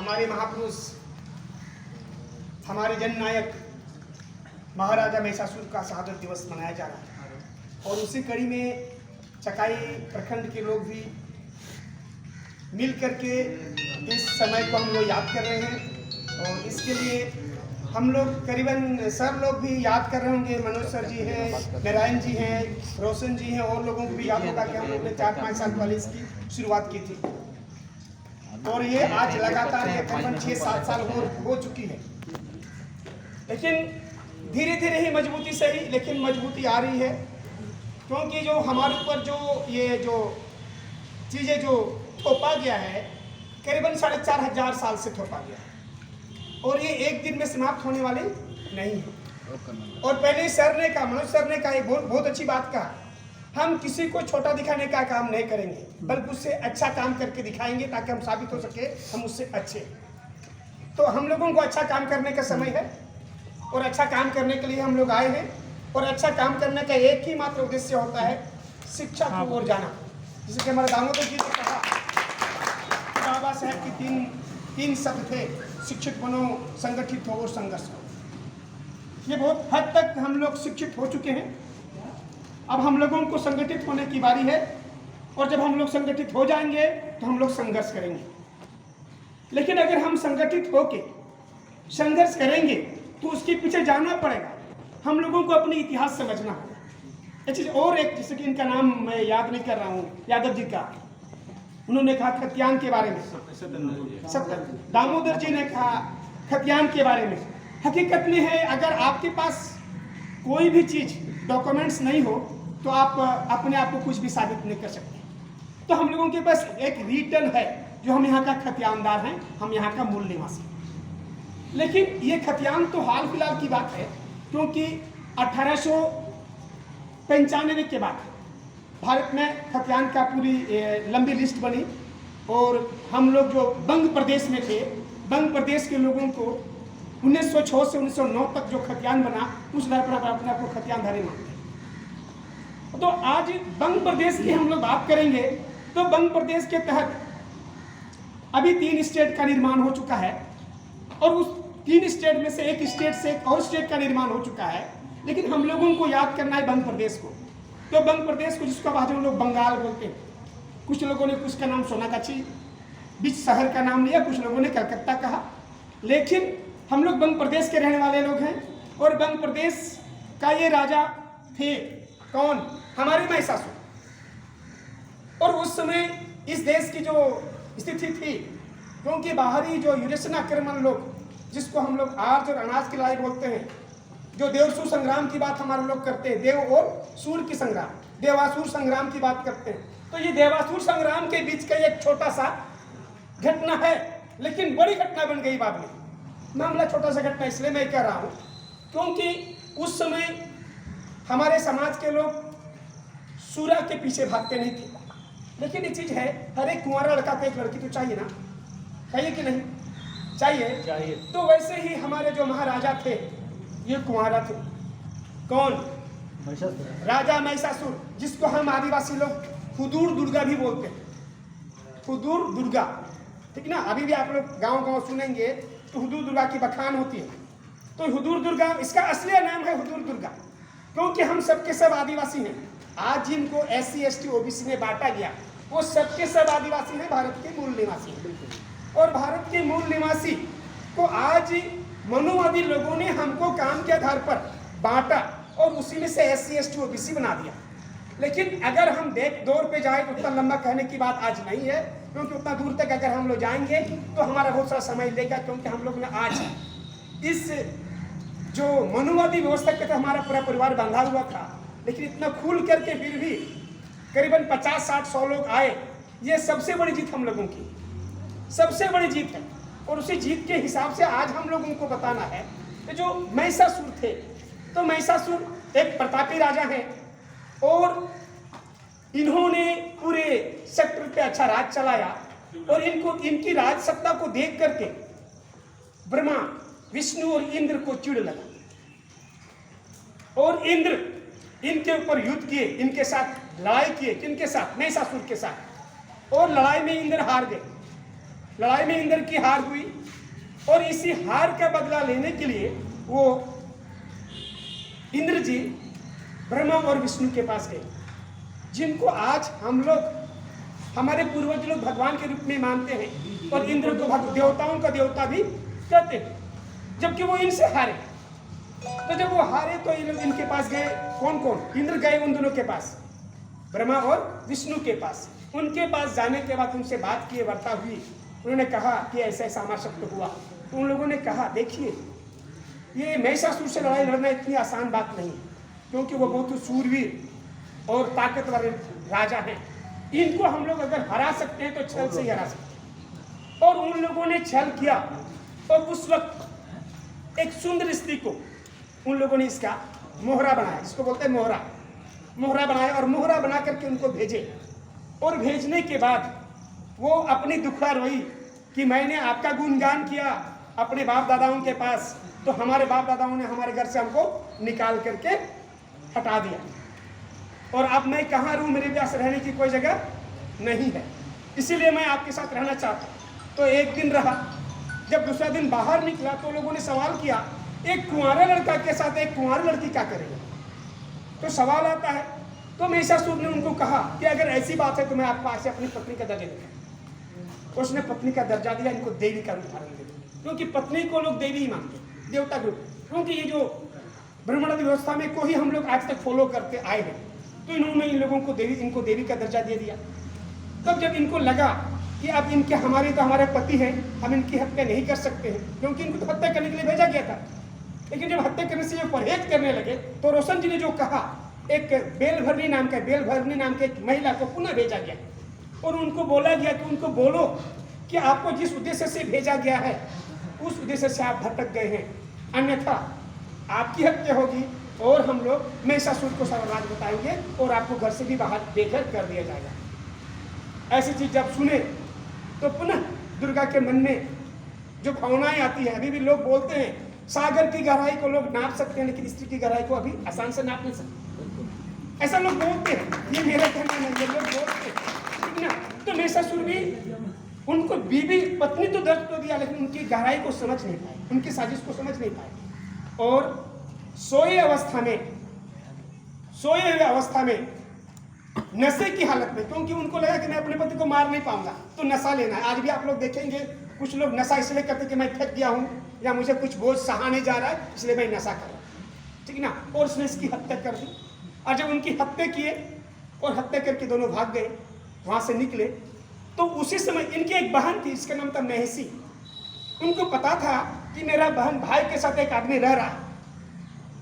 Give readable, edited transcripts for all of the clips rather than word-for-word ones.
हमारे महापुरुष, हमारे जननायक महाराजा महिषासुर का शहादत दिवस मनाया जा रहा है और उसी कड़ी में चकाई प्रखंड के लोग भी मिल करके इस समय को हम लोग याद कर रहे हैं। और इसके लिए हम लोग करीबन सर लोग भी याद कर रहे होंगे, मनोज सर जी हैं, नारायण जी हैं, रोशन जी हैं, और लोगों को भी याद होगा कि हम लोग ने 4-5 साल पहले इसकी शुरुआत की थी और ये आज लगातार ये करीबन 6-7 साल हो चुकी है। लेकिन धीरे धीरे ही मजबूती से ही लेकिन मजबूती आ रही है, क्योंकि जो हमारे ऊपर जो चीज़ें जो थोपा गया है करीबन 4,500 साल से थोपा गया है और ये एक दिन में समाप्त होने वाली नहीं है। और पहले सर ने कहा, मनोज सर ने कहा, एक बहुत अच्छी बात कहा, हम किसी को छोटा दिखाने का काम नहीं करेंगे बल्कि उससे अच्छा काम करके दिखाएंगे ताकि हम साबित हो सके हम उससे अच्छे। तो हम लोगों को अच्छा काम करने का समय है और अच्छा काम करने के लिए हम लोग आए हैं और अच्छा काम करने का एक ही मात्र उद्देश्य होता है शिक्षा की ओर जाना। जैसे कि हमारे दामोदर जी ने कहा, बाबा साहब की तीन शब्द थे, शिक्षित बनो, संगठित हो और संघर्ष हो। ये बहुत हद तक हम लोग शिक्षित हो चुके हैं, अब हम लोगों को संगठित होने की बारी है और जब हम लोग संगठित हो जाएंगे तो हम लोग संघर्ष करेंगे। लेकिन अगर हम संगठित होके संघर्ष करेंगे तो उसके पीछे जाना पड़ेगा, हम लोगों को अपनी इतिहास समझना होगा। एक चीज़ और, एक जैसे कि इनका नाम मैं याद नहीं कर रहा हूँ, यादव जी का, उन्होंने कहा खतियान के बारे में, दामोदर जी ने कहा खतियान के बारे में। हकीकत में है, अगर आपके पास कोई भी चीज़ डॉक्यूमेंट्स नहीं हो तो आप अपने आप को कुछ भी साबित नहीं कर सकते। तो हम लोगों के पास एक रिटर्न है जो हम यहाँ का खतियानदार हैं, हम यहाँ का मूल निवासी। लेकिन ये खतियान तो हाल फिलहाल की बात है, क्योंकि 1895 के बाद भारत में खतियान का पूरी लंबी लिस्ट बनी और हम लोग जो बंग प्रदेश में थे, बंग प्रदेश के लोगों को 1906 से 1909 तक जो खतियान बना उस लहर पर अपने आप को खतियानधारी मानते हैं। तो आज बंग प्रदेश की हम लोग बात करेंगे तो बंग प्रदेश के तहत अभी 3 स्टेट का निर्माण हो चुका है और उस 3 स्टेट में से एक स्टेट से एक और स्टेट का निर्माण हो चुका है। लेकिन हम लोगों को याद करना है बंग प्रदेश को। तो बंग प्रदेश को जिसका भाषा में लोग बंगाल बोलते हैं, कुछ लोगों ने उसका नाम सोनागाछी बीच शहर का नाम लिया, कुछ लोगों ने कलकत्ता कहा, लेकिन हम लोग बंग प्रदेश के रहने वाले लोग हैं। और बंग प्रदेश का ये राजा थे कौन? हमारे महिषासुर। और उस समय इस देश की जो स्थिति थी, क्योंकि बाहरी जो यूरेशियन आक्रमण लोग, जिसको हम लोग आर्य और अनाज की लड़ाई बोलते हैं, जो देवसूर संग्राम की बात हमारे लोग करते हैं, देव और सूर की संग्राम, देवासुर संग्राम की बात करते हैं, तो ये देवासुर संग्राम के बीच का एक छोटा सा घटना है, लेकिन बड़ी घटना बन गई बाद में। मामला छोटा सा घटना इसलिए मैं कह रहा हूँ क्योंकि उस समय हमारे समाज के लोग सूरा के पीछे भागते नहीं थे। लेकिन एक चीज़ है, हर एक कुंवारा लड़का को एक लड़की तो चाहिए ना, चाहिए कि नहीं चाहिए? तो वैसे ही हमारे जो महाराजा थे ये कुंवारा थे। कौन? राजा महिषासुर, जिसको हम आदिवासी लोग हुदूर दुर्गा भी बोलते हैं। हुदूर दुर्गा, ठीक ना? अभी भी आप लोग गांव सुनेंगे तो हुदूर दुर्गा की बखान होती है। तो हुदूर दुर्गा, इसका असली नाम है हुदूर दुर्गा, क्योंकि हम सबके सब आदिवासी हैं। आज जिनको SC ST OBC में बांटा गया वो सबके सब आदिवासी हैं, भारत के मूल निवासी हैं। और भारत के मूल निवासी को आज मनुवादी लोगों ने हमको काम के आधार पर बांटा और उसी में से SC ST OBC बना दिया। लेकिन अगर हम दौर पे जाए तो उतना लंबा कहने की बात आज नहीं है, क्योंकि उतना दूर तक अगर हम लोग जाएंगे तो हमारा बहुत सारा समय लेगा, क्योंकि हम लोग ने आज इस जो मनुवादी व्यवस्था के तहत हमारा पूरा परिवार बंधा हुआ था, लेकिन इतना खुल करके फिर भी करीबन 50, 60, 100 लोग आए। ये सबसे बड़ी जीत हम लोगों की, सबसे बड़ी जीत है। और उसी जीत के हिसाब से आज हम लोगों को बताना है कि जो महिषासुर थे, तो महिषासुर एक प्रतापी राजा है और इन्होंने पूरे सेक्टर पे अच्छा राज चलाया। और इनकी राज सत्ता को देख करके ब्रह्मा, विष्णु और इंद्र को चिढ़ लगा और इंद्र इनके ऊपर युद्ध किए, इनके साथ लड़ाई किए। किनके साथ? महिषासुर के साथ। और लड़ाई में इंद्र हार गए। लड़ाई में इंद्र की हार हुई और इसी हार का बदला लेने के लिए वो इंद्र जी ब्रह्मा और विष्णु के पास गए, जिनको आज हम लोग हमारे पूर्वज लोग भगवान के रूप में मानते हैं और इंद्र को देवताओं का देवता भी कहते हैं, जबकि वो इनसे हारे। तो जब वो हारे तो ये लोग इनके पास गए। कौन कौन? इंद्र गए उन दोनों के पास, ब्रह्मा और विष्णु के पास। उनके पास जाने के बाद उनसे बात किए, वार्ता हुई। उन्होंने कहा कि ऐसा ऐसा हमारा शब्द हुआ। तो उन लोगों ने कहा, देखिए ये महिषासुर से लड़ाई लड़ना इतनी आसान बात नहीं है, क्योंकि वो बहुत सूरवीर और ताकतवर राजा हैं। इनको हम लोग अगर हरा सकते हैं तो छल से ही हरा सकते हैं। और उन लोगों ने छल किया और उस वक्त एक सुंदर स्त्री को उन लोगों ने इसका मोहरा बनाया, इसको बोलते हैं मोहरा। मोहरा बनाया और मोहरा बना करके उनको भेजे। और भेजने के बाद वो अपनी दुखड़ा रोई कि मैंने आपका गुणगान किया अपने बाप दादाओं के पास, तो हमारे बाप दादाओं ने हमारे घर से हमको निकाल करके हटा दिया और अब मैं कहाँ रहूँ, मेरे पास रहने की कोई जगह नहीं है, इसीलिए मैं आपके साथ रहना चाहता हूँ। तो एक दिन रहा। जब दूसरा दिन बाहर निकला तो लोगों ने सवाल किया, एक कुंवारा लड़का के साथ एक कुंवारी लड़की क्या करेगा? तो सवाल आता है। तो महिषासुर ने उनको कहा कि अगर ऐसी बात है तो मैं आपको आज से अपनी पत्नी का दर्जा दूंगा। तो उसने पत्नी का दर्जा दिया, इनको देवी का रूप धारण दे दिया, क्योंकि पत्नी को लोग देवी ही मानते हैं, देवता के रूप। क्योंकि ये जो ब्राह्मण व्यवस्था में को ही हम लोग आज तक फॉलो करते आए हैं, तो इन्होंने इन लोगों को इनको देवी का दर्जा दे दिया। तब जब इनको लगा कि अब इनके हमारे पति हैं, हम इनकी हत्या नहीं कर सकते हैं, क्योंकि इनको तो हत्या करने के लिए भेजा गया था। लेकिन जब हत्या करने से ये परहेज करने लगे तो रोशन जी ने जो कहा, एक बेलभरनी नाम के एक महिला को पुनः भेजा गया और उनको बोला गया कि उनको बोलो कि आपको जिस उद्देश्य से भेजा गया है उस उद्देश्य से आप भटक गए हैं, अन्यथा आपकी हत्या होगी और हम लोग महिषासुर को सारा राज बताएंगे और आपको घर से भी बाहर बेघर कर दिया जाएगा। ऐसी चीज जब सुने तो पुनः दुर्गा के मन में जो भावनाएं आती है। अभी भी लोग बोलते हैं सागर की गहराई को लोग नाप सकते हैं, लेकिन स्त्री की गहराई को अभी आसान से नाप नहीं सकते, ऐसा लोग बोलते हैं। ये मेरा कहना नहीं, ये लोग बोलते हैं, ठीक ना। तो महिषासुर भी उनको बीवी पत्नी तो दर्द तो दिया, लेकिन उनकी गहराई को समझ नहीं पाए, उनकी साजिश को समझ नहीं पाए। और सोए हुए अवस्था में नशे की हालत में, क्योंकि उनको लगा कि मैं अपने पति को मार नहीं पाऊंगा तो नशा लेना है। आज भी आप लोग देखेंगे कुछ लोग नशा इसलिए करते कि मैं थक गया हूं या मुझे कुछ बोझ सहा नहीं जा रहा है, इसलिए मैं नशा कर रहा हूं, ठीक ना। और उसने इसकी हत्या कर दी। और जब उनकी हत्या किए और हत्या करके दोनों भाग गए, वहां से निकले, तो उसी समय इनकी एक बहन थी, इसका नाम था महसी। उनको पता था कि मेरा बहन भाई के साथ एक आदमी रह रहा है,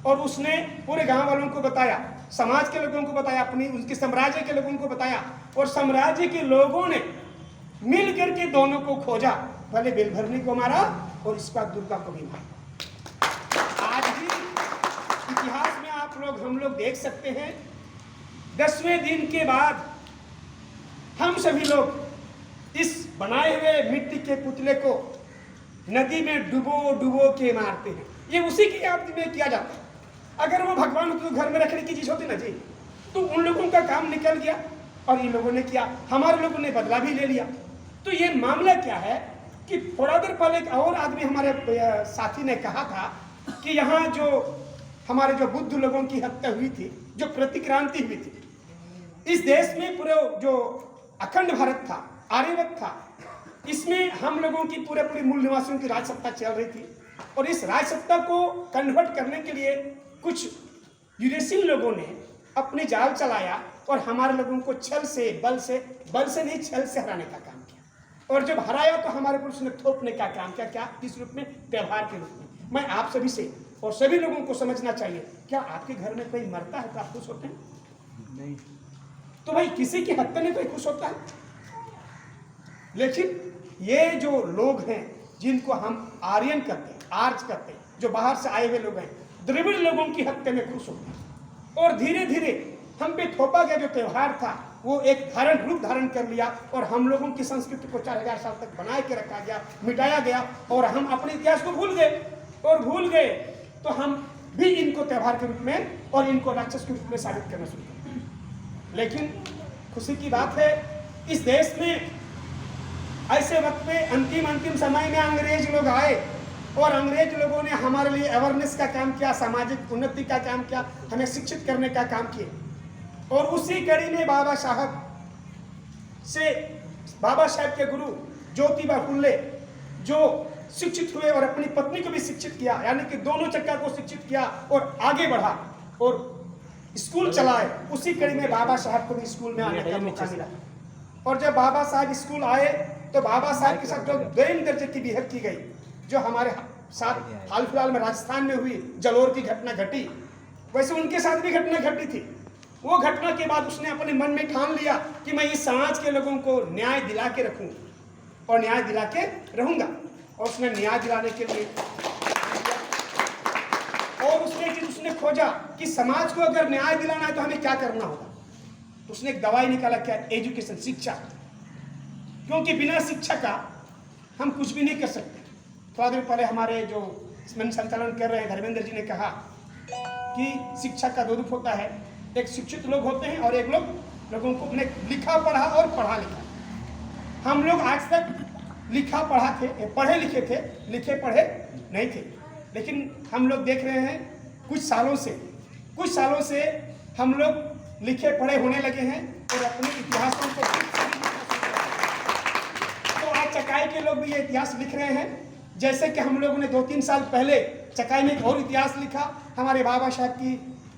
और उसने पूरे गांव वालों को बताया, समाज के लोगों को बताया, उनके साम्राज्य के लोगों को बताया, और साम्राज्य के लोगों ने मिल करके दोनों को खोजा। पहले बेलभरनी को मारा और इस बार दुर्गा को भी मारा। आज भी इतिहास में हम लोग देख सकते हैं, 10वें दिन के बाद हम सभी लोग इस बनाए हुए मिट्टी के पुतले को नदी में डुबो के मारते हैं। ये उसी की याद में किया जाता है। अगर वो भगवान को घर में रखने की चीज होती ना जी, तो उन लोगों का काम निकल गया और इन लोगों ने किया, हमारे लोगों ने बदला भी ले लिया। तो ये मामला क्या है कि थोड़ा देर पहले एक और आदमी हमारे साथी ने कहा था कि यहाँ जो हमारे जो बुद्ध लोगों की हत्या हुई थी, जो प्रतिक्रांति हुई थी, इस देश में पूरे जो अखंड भारत था, आर्यवत था, इसमें हम लोगों की पूरी मूल निवासियों की राजसत्ता चल रही थी। और इस राजसत्ता को कन्वर्ट करने के लिए कुछ यूरेशियन लोगों ने अपने जाल चलाया और हमारे लोगों को बल से नहीं, छल से हराने का काम किया। और जब हराया तो हमारे को उसने थोपने का काम किया। क्या? किस रूप में? व्यवहार के रूप में। मैं आप सभी से और सभी लोगों को समझना चाहिए, क्या आपके घर में कोई मरता है तो आप खुश होते हैं? नहीं। तो भाई किसी की हत्या में कोई खुश होता है? लेकिन ये जो लोग हैं जिनको हम आर्यन करते हैं, आर्य करते हैं, जो बाहर से आए हुए लोग हैं, द्रविड़ लोगों की हत्या में खुश होते हैं। और धीरे धीरे हम पे थोपा गया जो त्यौहार था वो एक रूप धारण कर लिया और हम लोगों की संस्कृति को 4000 साल तक बनाए के रखा गया, मिटाया गया और हम अपने इतिहास को भूल गए। तो हम भी इनको त्यौहार के रूप में और इनको राक्षस के रूप में साबित करना शुरू कर। लेकिन खुशी की बात है, इस देश में ऐसे वक्त पे अंतिम समय में अंग्रेज लोग आए और अंग्रेज लोगों ने हमारे लिए अवेयरनेस का काम किया, सामाजिक उन्नति का काम किया, हमें शिक्षित करने का काम किया। और उसी कड़ी में बाबा साहब के गुरु ज्योतिबा फुले जो शिक्षित हुए और अपनी पत्नी को भी शिक्षित किया, यानी कि दोनों चक्का को शिक्षित किया और आगे बढ़ा और स्कूल चलाए। उसी कड़ी में बाबा साहब को भी स्कूल में आने का मौका मिला। और जब बाबा साहब स्कूल आए तो बाबा साहब के साथ जो दोयम दर्जे की बिहेव की गई, जो हमारे साथ हाल फिलहाल में राजस्थान में हुई जलोर की घटना घटी, वैसे उनके साथ भी घटना घटी थी। वो घटना के बाद उसने अपने मन में ठान लिया कि मैं इस समाज के लोगों को न्याय दिला के रखूं और न्याय दिला के रहूंगा। और उसने न्याय दिलाने के लिए और उसने खोजा कि समाज को अगर न्याय दिलाना है तो हमें क्या करना होगा। तो उसने एक दवाई निकाला, क्या? एजुकेशन, शिक्षा। क्योंकि बिना शिक्षा का हम कुछ भी नहीं कर सकते। थोड़ा देर पहले हमारे जो संचालन कर रहे हैं धर्मेंद्र जी ने कहा कि शिक्षा का दो रूप होता है, एक शिक्षित लोग होते हैं और एक लोगों को अपने लिखा पढ़ा और पढ़ा लिखा। हम लोग आज तक लिखा पढ़ा थे, पढ़े लिखे थे, लिखे पढ़े नहीं थे। लेकिन हम लोग देख रहे हैं कुछ सालों से हम लोग लिखे पढ़े होने लगे हैं और अपने इतिहासों को। तो आज चकाई के लोग भी ये इतिहास लिख रहे हैं, जैसे कि हम लोगों ने 2-3 साल पहले चकाई में एक और इतिहास लिखा, हमारे बाबा साहब की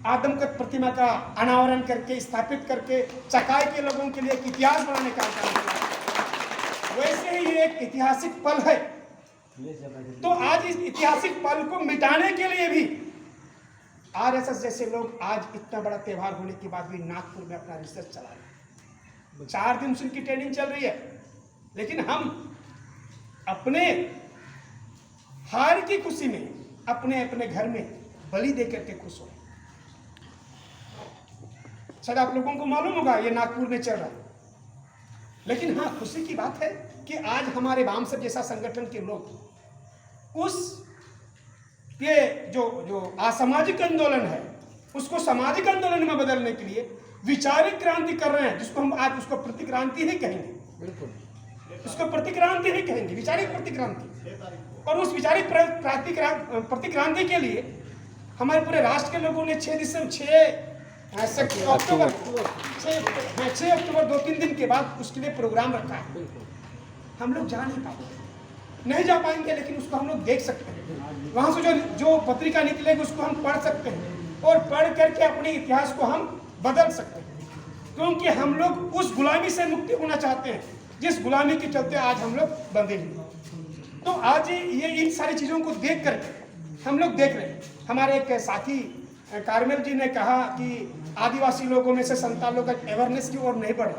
आदमकद प्रतिमा का अनावरण करके, स्थापित करके चकाई के लोगों के लिए एक इतिहास बनाने का काम किया। वैसे ही ये एक ऐतिहासिक पल है। तो आज इस ऐतिहासिक पल को मिटाने के लिए भी आरएसएस जैसे लोग आज इतना बड़ा त्योहार होने के बाद भी नागपुर में अपना रिसर्च चला रहे हैं। 4 दिन से उनकी ट्रेनिंग चल रही है, लेकिन हम अपने हार की खुशी में अपने अपने घर में बलि देकर के खुश हो। शायद आप लोगों को मालूम होगा ये नागपुर में चल रहा है, लेकिन हाँ, खुशी की बात है कि आज हमारे वामसप जैसा संगठन के लोग उस ये जो असामाजिक आंदोलन है उसको सामाजिक आंदोलन में बदलने के लिए विचारिक क्रांति कर रहे हैं, जिसको हम आज उसको प्रतिक्रांति ही कहेंगे। बिल्कुल, उसको प्रतिक्रांति ही कहेंगे, विचारिक प्रतिक्रांति। और उस विचारिक प्रतिक्रांति के लिए हमारे पूरे राष्ट्र के लोगों ने 6 अक्टूबर 2-3 दिन के बाद उसके लिए प्रोग्राम रखा है। हम लोग नहीं जा पाएंगे, लेकिन उसको हम लोग देख सकते हैं। वहां से जो पत्रिका निकलेगी उसको हम पढ़ सकते हैं और पढ़ करके अपने इतिहास को हम बदल सकते हैं, क्योंकि हम लोग उस गुलामी से मुक्ति होना चाहते हैं जिस गुलामी के चलते आज हम लोग बंधे हैं। तो आज ये इन सारी चीज़ों को देख करके हम लोग देख रहे हैं। हमारे एक साथी कारमेल जी ने कहा कि आदिवासी लोगों में से संताल लोग अवेयरनेस की ओर नहीं बढ़े।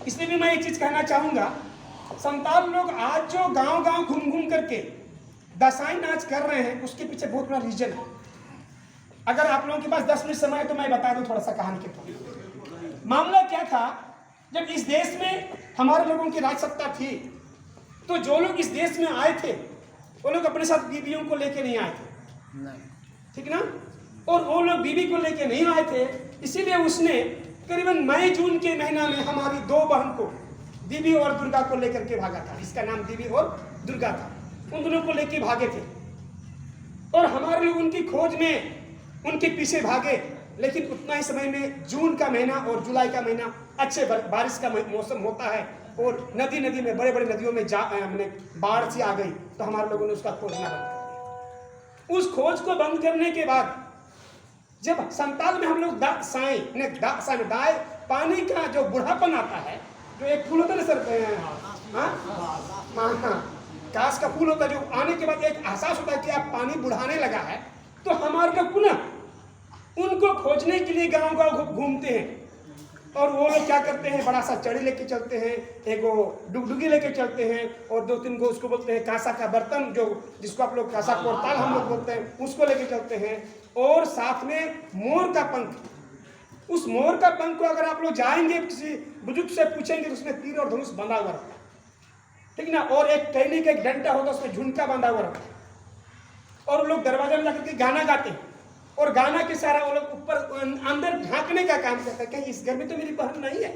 इसलिए भी मैं एक चीज़ कहना चाहूँगा, संताल लोग आज जो गांव-गांव घूम करके दसाई नाच कर रहे हैं, उसके पीछे बहुत बड़ा रीजन है। अगर आप लोगों के पास 10 मिनट समय है तो मैं बता दूं थोड़ा सा कहानी के थ्रू। मामला क्या था, जब इस देश में हमारे लोगों की राज सत्ता थी, तो जो लोग इस देश में आए थे वो लोग अपने साथ बीवियों को लेके नहीं आए थे, ठीक ना? और वो लोग बीवी को लेके नहीं आए थे, इसीलिए उसने करीबन मई-जून के महीना में हमारी 2 बहन को, देवी और दुर्गा को लेकर के भागा था। इसका नाम देवी और दुर्गा था। उन दोनों को लेके भागे थे और हमारे लोग उनकी खोज में उनके पीछे भागे। लेकिन उतना ही समय में जून का महीना और जुलाई का महीना अच्छे बारिश का मौसम होता है और नदी में बड़े नदियों में बाढ़ सी आ गई, तो हमारे लोगों ने उसका खोजना बंद कर दिया। उस खोज को बंद करने के बाद जब संताल में हम लोग दाए पानी का जो बुढ़ापन आता है, जो एक फूल होता है ना सर, काश का फूल होता है, जो आने के बाद एक एहसास होता है कि आप पानी बुढ़ाने लगा है, तो हमारे लोग पुनः उनको खोजने के लिए गांव घूमते हैं। और वो लोग क्या करते हैं, बड़ा सा चढ़ी लेके चलते हैं, एक वो डुगडुगी लेके चलते हैं और 2-3 गो उसको बोलते हैं कांसा का बर्तन, जो जिसको आप लोग कांसा कोरताल हम लोग बोलते हैं, उसको लेके चलते हैं। और साथ में मोर का पंख। उस मोर का पंख को अगर आप लोग जाएंगे किसी बुजुर्ग से पूछेंगे तो उसमें तीर और धनुष बंधा हुआ रहता है, ठीक ना? और एक टहनी का एक डंडा होता है, उसमें झुमका बांधा हुआ रहता है। और लोग दरवाजे में जाकर के गाना गाते हैं और गाना के सारा वो लोग ऊपर अंदर झांकने का काम करते हैं, कहीं इस घर में तो मेरी बहन नहीं है,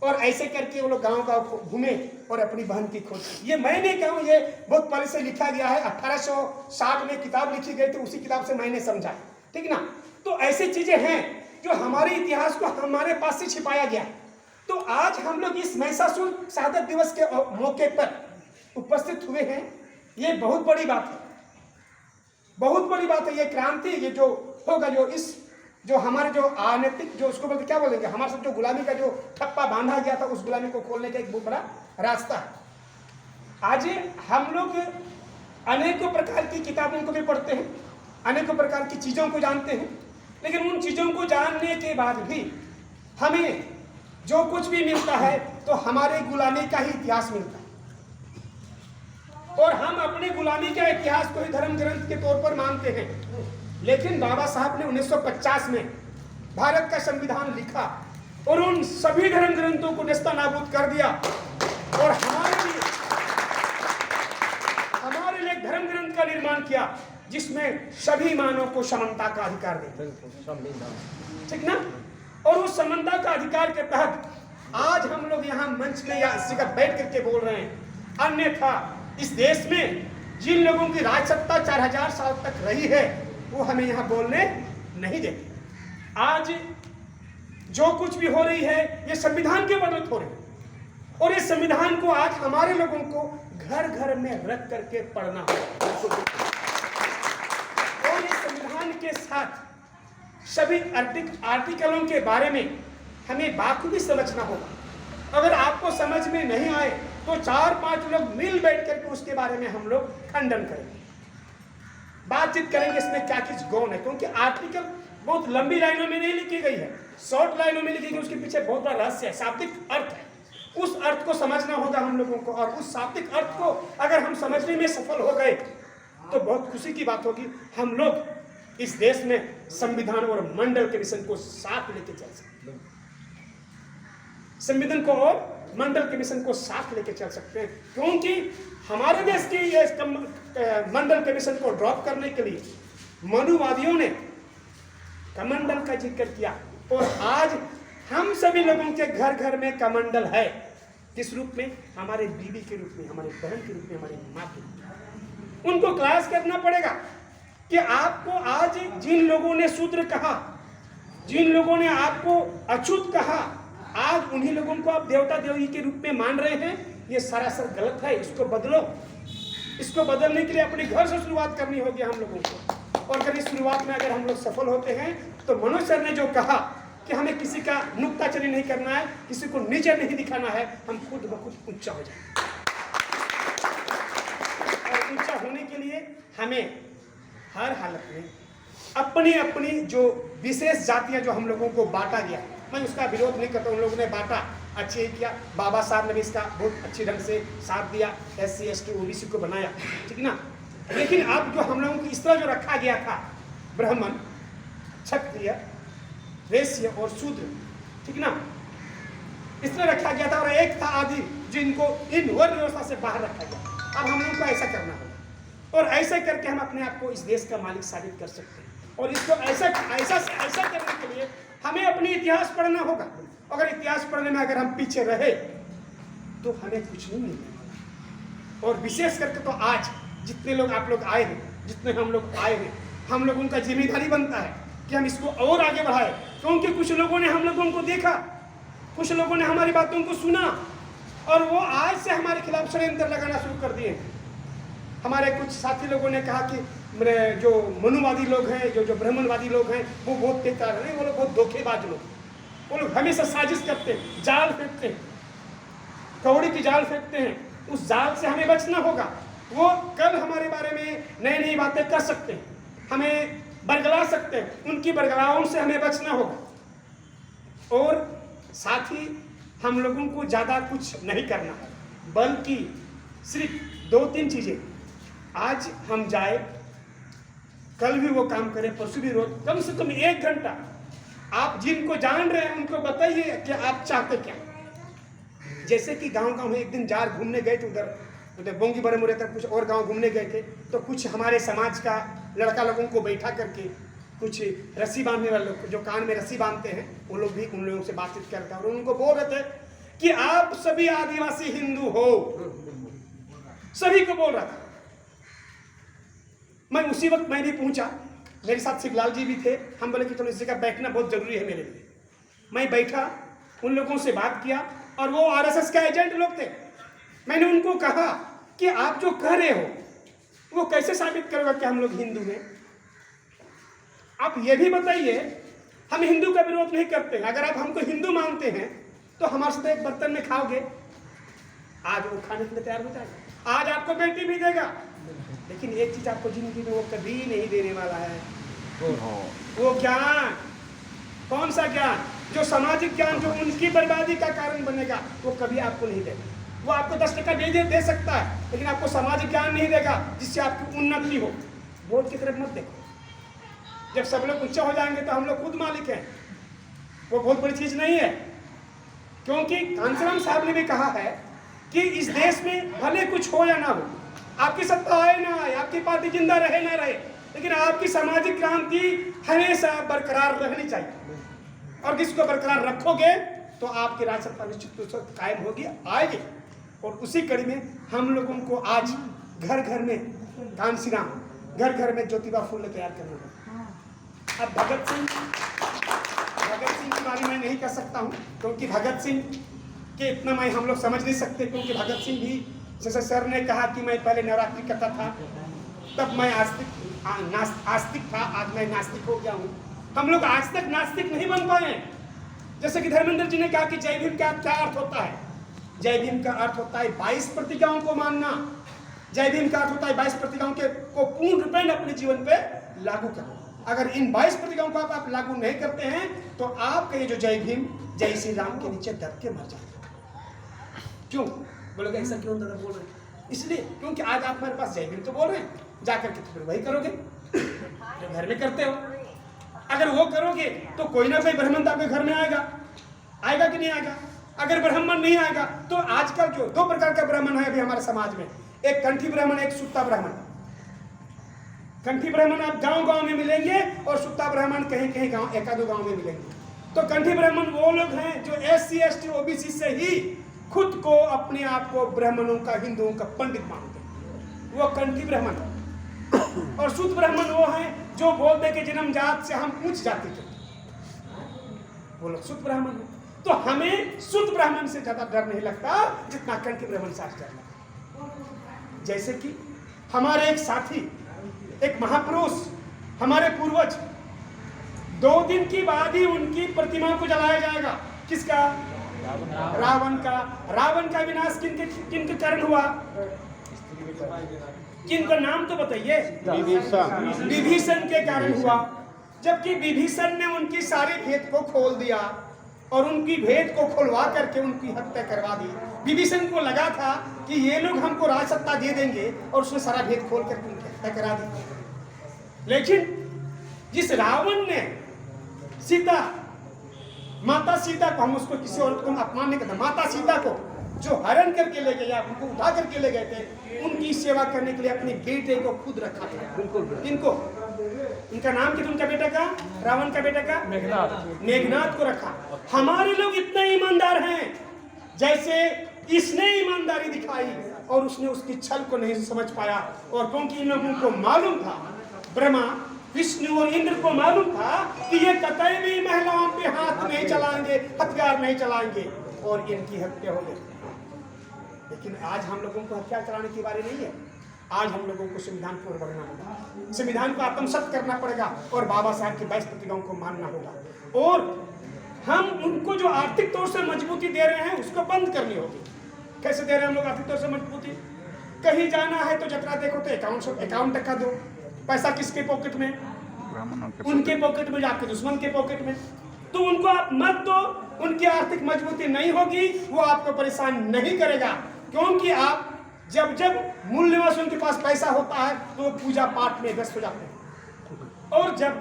और ऐसे करके वो लोग गांव घूमे और अपनी बहन की खोज की। ये मैं नहीं कहूँ, ये बहुत पहले से लिखा गया है। 1860 में किताब लिखी गई थी, उसी किताब से मैंने समझा, ठीक ना। तो ऐसी चीजें हैं जो हमारे इतिहास को हमारे पास से छिपाया गया है। तो आज हम लोग इस महिषासुर शहादत दिवस के मौके पर उपस्थित हुए हैं, ये बहुत बड़ी बात है, बहुत बड़ी बात है। ये क्रांति, ये जो होगा, जो हमारे जो अनैतिक, जो उसको बोलते क्या बोलेंगे, हमारे साथ जो गुलामी का जो ठप्पा बांधा गया था, उस गुलामी को खोलने का एक बहुत बड़ा रास्ता है। आज हम लोग अनेकों प्रकार की किताबों को भी पढ़ते हैं, अनेकों प्रकार की चीजों को जानते हैं, लेकिन उन चीजों को जानने के बाद भी हमें जो कुछ भी मिलता है तो हमारे गुलामी का ही इतिहास मिलता है। और हम अपने गुलामी के इतिहास को ही धर्म ग्रंथ के तौर पर मानते हैं। लेकिन बाबा साहब ने 1950 में भारत का संविधान लिखा और उन सभी धर्म ग्रंथों को नेस्तनाबूद कर दिया और हमारे लिए एक धर्म ग्रंथ का निर्माण किया जिसमें सभी मानव को समानता का अधिकार देता, ठीक ना। और उस समानता का अधिकार के तहत आज हम लोग यहाँ मंच में या इस जगह बैठ करके बोल रहे हैं। अन्यथा इस देश में जिन लोगों की राज सत्ता 4000 साल तक रही है वो हमें यहाँ बोलने नहीं देते। आज जो कुछ भी हो रही है ये संविधान के बदौलत हो रही है और इस संविधान को आज हमारे लोगों को घर घर में रख करके पढ़ना होगा और इस संविधान के साथ सभी आर्टिकलों के बारे में हमें बाखूबी समझना होगा। अगर आपको समझ में नहीं आए तो 4-5 लोग मिल बैठ करके उसके बारे में हम लोग खंडन करेंगे, बातचीत करेंगे इसमें क्या किस गौण है। क्योंकि आर्टिकल बहुत लंबी लाइनों में नहीं लिखी गई है, शॉर्ट लाइनों में लिखी गई, उसके पीछे बहुत बड़ा रहस्य है, शाब्दिक अर्थ है। उस अर्थ को समझना होगा हम लोगों को और उस शाब्दिक अर्थ को अगर हम समझने में सफल हो गए तो बहुत खुशी की बात होगी। हम लोग इस देश में संविधान और मंडल कमीशन को साथ लेके चल सकते हैं, संविधान को और मंडल कमीशन को साथ लेके चल सकते हैं। क्योंकि हमारे देश की ये मंडल कमीशन को ड्रॉप करने के लिए मनुवादियों ने कमंडल का जिक्र किया और आज हम सभी लोगों के घर घर में कमंडल है। किस रूप में? हमारे बीवी के रूप में, हमारे बहन के रूप में, हमारी माँ के रूप में। उनको क्लास करना पड़ेगा कि आपको आज जिन लोगों ने शूद्र कहा, जिन लोगों ने आपको अछूत कहा, आज उन्हीं लोगों को आप देवता देवी के रूप में मान रहे हैं। ये सरासर गलत है, इसको बदलो। इसको बदलने के लिए अपने घर से शुरुआत करनी होगी हम लोगों को। और अगर इस शुरुआत में अगर हम लोग सफल होते हैं तो मनोज सर ने जो कहा कि हमें किसी का नुक्ताचनी नहीं करना है, किसी को नीचे नहीं दिखाना है, हम खुद ब खुद ऊंचा हो जाए। और ऊंचा होने के लिए हमें हर हालत में अपनी अपनी जो विशेष जातियां जो हम लोगों को बांटा गया, मैं उसका विरोध नहीं करता, उन लोगों ने बांटा, अच्छे ही किया। बाबा साहब ने भी इसका बहुत अच्छी ढंग से साथ दिया, SC ST OBC को बनाया, ठीक ना। लेकिन अब जो हम लोगों की इस तरह जो रखा गया था, ब्राह्मण, क्षत्रिय, वैश्य और शूद्र, ठीक ना, इस तरह रखा गया था और एक था आदि जिनको इन वर्ण व्यवस्था से बाहर रखा गया। अब हम लोगों को ऐसा करना होगा और ऐसे करके हम अपने आप को इस देश का मालिक साबित कर सकते हैं। और इसको ऐसा करने के लिए हमें अपनी इतिहास पढ़ना होगा। अगर इतिहास पढ़ने में अगर हम पीछे रहे तो हमें कुछ नहीं मिलेगा। और विशेष करके तो आज जितने लोग आप लोग आए हैं, जितने हम लोग आए हैं, हम लोगों का जिम्मेदारी बनता है कि हम इसको और आगे बढ़ाएं। क्योंकि कुछ लोगों ने हम लोगों को देखा, कुछ लोगों ने हमारी बातों को सुना और वो आज से हमारे खिलाफ षड्यंत्र लगाना शुरू कर दिए। हमारे कुछ साथी लोगों ने कहा कि जो मनुवादी लोग हैं, जो ब्राह्मणवादी लोग हैं, वो बहुत बेकार है, वो लोग बहुत धोखेबाज लोग, वो लोग हमेशा साजिश करते हैं, जाल फेंकते हैं, कौड़ी की जाल फेंकते हैं। उस जाल से हमें बचना होगा। वो कल हमारे बारे में नई नई बातें कर सकते हैं, हमें बरगला सकते हैं, उनकी बरगलाओं से हमें बचना होगा। और साथ ही हम लोगों को ज़्यादा कुछ नहीं करना है, बल्कि सिर्फ 2-3 चीज़ें। आज हम जाए, कल भी वो काम करें, परसों भी रोज कम से कम 1 घंटा आप जिनको जान रहे हैं उनको बताइए कि आप चाहते क्या। जैसे कि गांव में एक दिन जार घूमने गए थे, उधर बोंगी बड़े मुरे तक कुछ और गांव घूमने गए थे, तो कुछ हमारे समाज का लड़का लोगों को बैठा करके कुछ रस्सी बांधने वाले लोग जो कान में रस्सी बांधते हैं, वो लोग भी उन लोगों से बातचीत करते हैं और उनको बोल रहे थे कि आप सभी आदिवासी हिंदू हो, सभी को बोल रहा था। मैं उसी वक्त मैं भी पहुंचा, मेरे साथ शिवलाल जी भी थे। हम बोले कि चलो इस जगह बैठना बहुत जरूरी है मेरे लिए। मैं बैठा, उन लोगों से बात किया, और वो आरएसएस का एजेंट लोग थे। मैंने उनको कहा कि आप जो कह रहे हो वो कैसे साबित करोगे कि हम लोग हिंदू हैं? आप ये भी बताइए, हम हिंदू का विरोध नहीं करते, अगर आप हमको हिंदू मानते हैं तो हमारे साथ एक बर्तन में खाओगे। आज वो खाने के लिए तैयार हो जाएगा, आज आपको बेटी भी देगा, लेकिन एक चीज आपको जिंदगी में वो कभी नहीं देने वाला है, वो ज्ञान। कौन सा ज्ञान? जो सामाजिक ज्ञान, जो उनकी बर्बादी का कारण बनेगा, वो कभी आपको नहीं देगा। वो आपको 10% दे सकता है, लेकिन आपको सामाजिक ज्ञान नहीं देगा जिससे आपकी उन्नति हो। वोट की तरफ मत देखो। जब सब लोग ऊंचे हो जाएंगे तो हम लोग खुद मालिक हैं, वो बहुत बड़ी चीज नहीं है। क्योंकि कांसीराम साहब ने भी कहा है कि इस देश में भले कुछ हो या ना हो, आपकी सत्ता आए ना आए, आपकी पार्टी जिंदा रहे ना रहे, लेकिन आपकी सामाजिक क्रांति हमेशा बरकरार रहनी चाहिए। और जिसको बरकरार रखोगे तो आपकी राज सत्ता निश्चित रूप से कायम होगी, आएगी। और उसी कड़ी में हम लोगों को आज घर घर में कांसीराम, घर घर में ज्योतिबा फूले तैयार करना है। अब भगत सिंह की बारे में नहीं कर सकता हूँ, क्योंकि भगत सिंह के इतना मैं हम लोग समझ नहीं सकते, क्योंकि भगत सिंह भी जैसे सर ने कहा कि मैं पहले नवरात्रि करता था, तब मैं आस्तिक था, आज मैं नास्तिक हो गया हूँ। हम लोग आज तक नास्तिक नहीं बन पाए। जैसे कि धर्मेंद्र जी ने कहा कि जय भीम का क्या अर्थ होता है? जय भीम का अर्थ होता है 22 प्रतिज्ञाओं को मानना। जय भीम का अर्थ होता है 22 प्रतिज्ञाओं को पूर्ण रूपेण अपने जीवन पे लागू करना। अगर इन 22 प्रतिज्ञाओं को आप लागू नहीं करते हैं तो आपका ये जो जय भीम, जय श्री राम के नीचे दब के मर जाएगा। क्यों बोलोगे? ऐसा क्यों दादा बोल रहे हैं? इसलिए क्योंकि आज आप हमारे पास जय भीम तो बोल रहे हैं, जाकर के तो फिर वही करोगे जो घर में करते हो। अगर वो करोगे तो कोई ना कोई ब्राह्मण आपके घर में आएगा कि नहीं आएगा? अगर ब्राह्मण नहीं आएगा तो आजकल जो 2 प्रकार का ब्राह्मण है अभी हमारे समाज में, एक कंठी ब्राह्मण, एक सुत्ता ब्राह्मण। कंठी ब्राह्मण आप गांव-गांव में मिलेंगे और सुत्ता ब्राह्मण कहीं-कहीं गांव, 1-2 गांव में मिलेंगे। तो कंठी ब्राह्मण वो लोग हैं जो SC ST OBC से ही खुद को, अपने आप को ब्राह्मणों का, हिंदुओं का पंडित मानते हैं, वो कंठी ब्राह्मण। और शुद्ध ब्राह्मण वो हैं जो बोलते कि जन्मजात से हम उच्च जाति के, वो लोग शुद्ध ब्राह्मण हैं। तो हमें शुद्ध ब्राह्मण से ज्यादा डर नहीं लगता जितना कंठी ब्राह्मण से डर लगता। जैसे कि हमारे एक साथी, एक महापुरुष, हमारे पूर्वज, 2 दिन की बाद ही उनकी प्रतिमा को जलाया जाएगा। किसका? रावण का। रावण का विनाश किनके कारण हुआ? किनका नाम तो बताइए? विभीषण के कारण हुआ। जबकि विभीषण ने उनकी सारी भेद को खोल दिया और उनकी भेद को खुलवा करके उनकी हत्या करवा दी। विभीषण को लगा था कि ये लोग हमको राज सत्ता दे देंगे और उसने सारा भेद खोल करके उनकी हत्या करा दी। लेकिन जिस रावण ने सीता, माता सीता को, हम उसको किसी और को अपमान नहीं करते, माता सीता को जो हरण करके ले गए या उनको उठा करके ले गए थे, उनकी सेवा करने के लिए अपने बेटे को खुद रखा था। बिल्कुल। इनको, इनका नाम क्या? उनका बेटा का, रावण का बेटा का मेघनाथ को रखा। हमारे लोग इतने ईमानदार हैं, जैसे इसने ईमानदारी दिखाई और उसने उसकी छल को नहीं समझ पाया। और क्योंकि इन लोगों को मालूम था, ब्रह्मा, विष्णु और इंद्र को मालूम था कि ये कतई भी महिलाओं पे हाथ नहीं चलाएंगे, हथियार नहीं चलाएंगे, और इनकी हत्या हो गई। लेकिन आज हम लोगों को हत्या कराने की बारी नहीं है। आज हम लोगों को संविधान की ओर बढ़ना होगा, संविधान को आत्मसात करना पड़ेगा और बाबा साहब की 22 प्रतिज्ञाओं को मानना होगा। और हम उनको जो आर्थिक तौर से मजबूती दे रहे हैं उसको बंद करनी होगी। कैसे दे रहे हैं हम लोग आर्थिक तौर से मजबूती? कहीं जाना है तो जतरा देखो तो 51 टका दो। पैसा किसके पॉकेट में? उनके पॉकेट में, आपके दुश्मन के पॉकेट में। तो उनको आप मत दो, उनकी आर्थिक मजबूती नहीं होगी, वो आपको परेशान नहीं करेगा। क्योंकि आप जब मूल निवास उनके पास पैसा होता है तो वो पूजा पाठ में व्यस्त हो जाते हैं, और जब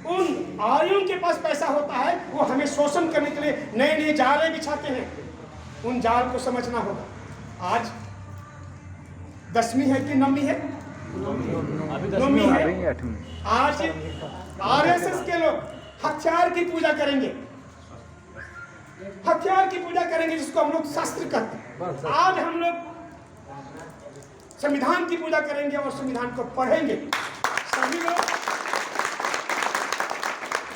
उन आर्यों के पास पैसा होता है वो हमें शोषण करने के लिए नए नए जाले बिछाते हैं। उन जाल को समझना होगा। आज 10वीं है कि 9वीं है? 9वीं है। आज RSS के लोग हथियार की पूजा करेंगे। हथियार की पूजा करेंगे, जिसको हम लोग शास्त्र कहते हैं। आज हम लोग संविधान की पूजा करेंगे और संविधान को पढ़ेंगे। सभी लोग,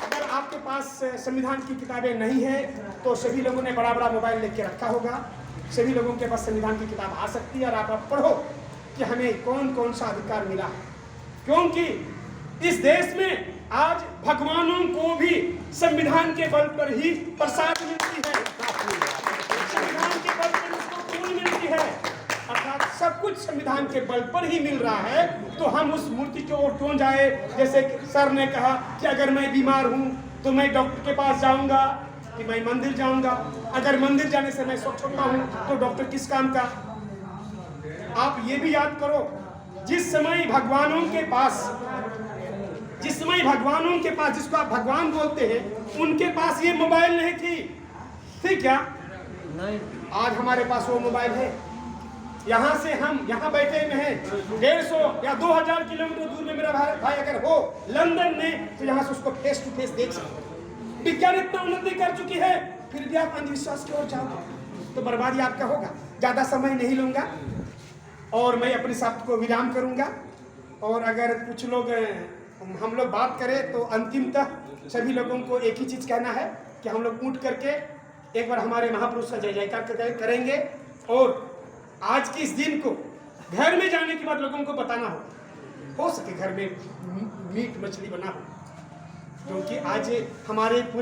अगर आपके पास संविधान की किताबें नहीं है तो सभी लोगों ने बड़ा बड़ा मोबाइल लेके रखा होगा, सभी लोगों के पास संविधान की किताब आ सकती है और आप पढ़ो कि हमें कौन कौन सा अधिकार मिला है। क्योंकि इस देश में आज भगवानों को भी संविधान के बल पर ही प्रसाद मिलती है, संविधान के बल पर उसको फूल मिलती है, अर्थात सब कुछ संविधान के बल पर ही मिल रहा है। तो हम उस मूर्ति की ओर क्यों जाए? जैसे सर ने कहा कि अगर मैं बीमार हूं तो मैं डॉक्टर के पास जाऊंगा कि मैं मंदिर जाऊंगा, अगर मंदिर जाने से मैं स्वस्थ होता हूं तो डॉक्टर किस काम का? आप ये भी याद करो, जिस समय भगवानों के पास, जिसको आप भगवान बोलते हैं, उनके पास ये मोबाइल नहीं थी क्या? नहीं। आज हमारे पास वो मोबाइल है। यहाँ से हम यहाँ बैठे में हैं, 150 या 2000 किलोमीटर दूर में मेरा भाई अगर हो लंदन में, तो यहाँ से उसको फेस टू फेस देख सकते हैं। विज्ञान इतना उन्नति कर चुकी है, फिर भी आप अंधविश्वास की ओर जाओगे तो बर्बादी आपका होगा। ज्यादा समय नहीं लूंगा और मैं अपने शब्द को विराम करूंगा। और अगर कुछ लोग हम लोग बात करें तो अंतिमतः सभी लोगों को एक ही चीज कहना है कि हम लोग उठ करके एक बार हमारे महापुरुष का जय जयकार करेंगे और आज के इस दिन को घर में जाने के बाद लोगों को बताना हो सके घर में मीट मछली बना हो, क्योंकि आज हमारे पूरे